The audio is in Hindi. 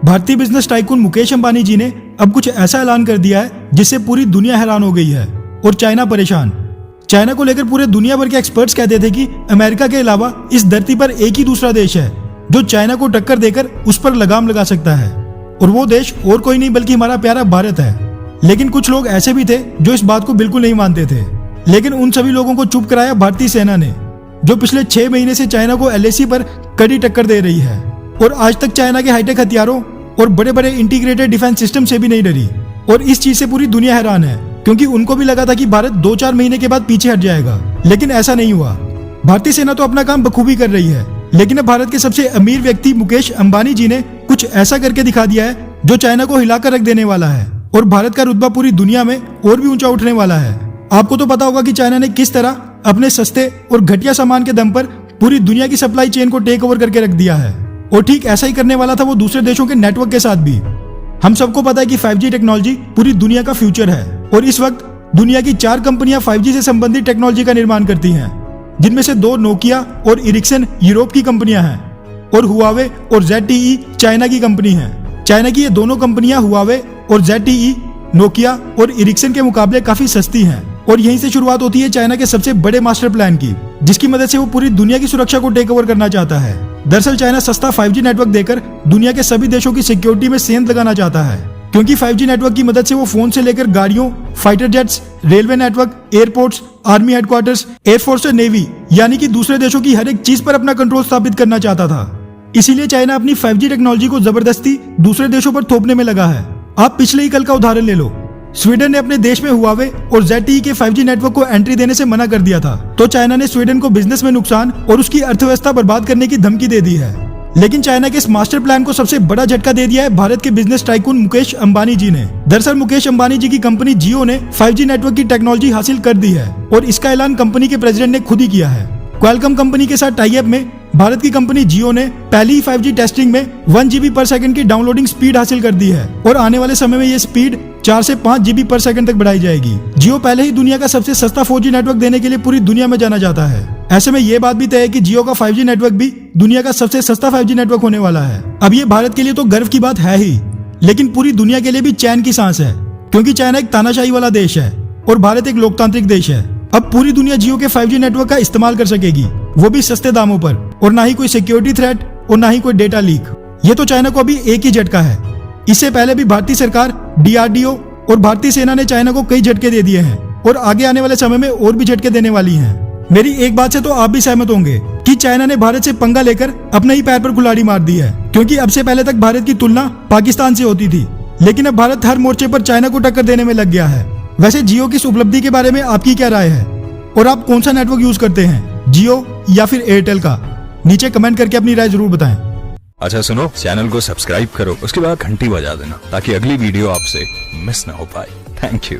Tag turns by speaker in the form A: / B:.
A: भारतीय बिजनेस टाइकून मुकेश अंबानी जी ने अब कुछ ऐसा ऐलान कर दिया है जिससे पूरी दुनिया हैरान हो गई है और चाइना परेशान। चाइना को लेकर पूरे दुनिया भर के एक्सपर्ट्स कहते थे कि अमेरिका के अलावा इस धरती पर एक ही दूसरा देश है जो चाइना को टक्कर देकर उस पर लगाम लगा सकता है, और वो देश और कोई नहीं बल्कि हमारा प्यारा भारत है। लेकिन कुछ लोग ऐसे भी थे जो इस बात को बिल्कुल नहीं मानते थे, लेकिन उन सभी लोगों को चुप कराया भारतीय सेना ने, जो पिछले 6 महीने से चाइना को LAC पर कड़ी टक्कर दे रही है और आज तक चाइना के हाईटेक हथियारों और बड़े बड़े इंटीग्रेटेड डिफेंस सिस्टम से भी नहीं डरी। और इस चीज से पूरी दुनिया हैरान है, क्योंकि उनको भी लगा था कि भारत 2-4 महीने के बाद पीछे हट जाएगा, लेकिन ऐसा नहीं हुआ। भारतीय सेना तो अपना काम बखूबी कर रही है, लेकिन अब भारत के सबसे अमीर व्यक्ति मुकेश अंबानी जी ने कुछ ऐसा करके दिखा दिया है जो चाइना को हिलाकर रख देने वाला है, और भारत का रुतबा पूरी दुनिया में और भी ऊंचा उठने वाला है। आपको तो पता होगा कि चाइना ने किस तरह अपने सस्ते और घटिया सामान के दम पर पूरी दुनिया की सप्लाई चेन को टेक ओवर करके रख दिया है, और ठीक ऐसा ही करने वाला था वो दूसरे देशों के नेटवर्क के साथ भी। हम सबको पता है कि 5G टेक्नोलॉजी पूरी दुनिया का फ्यूचर है, और इस वक्त दुनिया की 4 कंपनियां 5G से संबंधित टेक्नोलॉजी का निर्माण करती हैं, जिनमें से 2 नोकिया और इरिक्सन यूरोप की कंपनियां हैं, और हुआवे और ZTE चाइना की कंपनी है। चाइना की ये दोनों कंपनियां हुआवे और ZTE नोकिया और इरिक्सन के मुकाबले काफी सस्ती हैं, और यहीं से शुरुआत होती है चाइना के सबसे बड़े मास्टर प्लान की, जिसकी मदद से वो पूरी दुनिया की सुरक्षा को टेक ओवर करना चाहता है। दरअसल चाइना सस्ता 5G नेटवर्क देकर दुनिया के सभी देशों की सिक्योरिटी में सेंध लगाना चाहता है, क्योंकि 5G नेटवर्क की मदद से वो फोन से लेकर गाड़ियों, fighter jets, railway network, airports, army headquarters, air force और नेवी यानी कि दूसरे देशों की हर एक चीज पर अपना कंट्रोल स्थापित करना चाहता था। इसीलिए चाइना अपनी 5G टेक्नोलॉजी को जबरदस्ती दूसरे देशों पर थोपने में लगा है। आप पिछले ही कल का उदाहरण ले लो, स्वीडन ने अपने देश में हुआवे और ZTE के 5G नेटवर्क को एंट्री देने से मना कर दिया था, तो चाइना ने स्वीडन को बिजनेस में नुकसान और उसकी अर्थव्यवस्था बर्बाद करने की धमकी दे दी है। लेकिन चाइना के इस मास्टर प्लान को सबसे बड़ा झटका दे दिया है भारत के बिजनेस टाइकून मुकेश अंबानी जी ने। दरअसल मुकेश अंबानी जी की कंपनी जियो ने 5G नेटवर्क की टेक्नोलॉजी हासिल कर दी है, और इसका ऐलान कंपनी के प्रेसिडेंट ने खुद ही किया है। क्वालकॉम कंपनी के साथ टाई अप में भारत की कंपनी जियो ने पहली ही 5G टेस्टिंग में 1 GB पर सेकंड की डाउनलोडिंग स्पीड हासिल कर दी है, और आने वाले समय में ये स्पीड 4 से 5 GB पर सेकंड तक बढ़ाई जाएगी। जियो पहले ही दुनिया का सबसे सस्ता 4G नेटवर्क देने के लिए पूरी दुनिया में जाना जाता है। ऐसे में ये बात भी तय है कि जियो का 5G नेटवर्क भी दुनिया का सबसे सस्ता 5G नेटवर्क होने वाला है। अब ये भारत के लिए तो गर्व की बात है ही, लेकिन पूरी दुनिया के लिए भी चैन की सांस है, क्योंकि चाइना एक तानाशाही वाला देश है और भारत एक लोकतांत्रिक देश है। अब पूरी दुनिया जियो के 5G नेटवर्क का इस्तेमाल कर सकेगी, वो भी सस्ते दामों पर, और ना ही कोई सिक्योरिटी थ्रेट और ना ही कोई डेटा लीक। ये तो चाइना को अभी एक ही झटका है। इससे पहले भी भारतीय सरकार, DRDO और भारतीय सेना ने चाइना को कई झटके दे दिए हैं, और आगे आने वाले समय में और भी झटके देने वाली हैं। मेरी एक बात से तो आप भी सहमत होंगे कि चाइना ने भारत से पंगा लेकर अपने ही पैर पर कुल्हाड़ी मार दी है, क्योंकि अब से पहले तक भारत की तुलना पाकिस्तान से होती थी, लेकिन अब भारत हर मोर्चे पर चाइना को टक्कर देने में लग गया है। वैसे जियो की इस उपलब्धि के बारे में आपकी क्या राय है, और आप कौन सा नेटवर्क यूज करते हैं, जियो या फिर एयरटेल का? नीचे कमेंट करके अपनी राय जरूर बताएं।
B: अच्छा सुनो, चैनल को सब्सक्राइब करो, उसके बाद घंटी बजा देना ताकि अगली वीडियो आपसे मिस ना हो पाए। Thank you.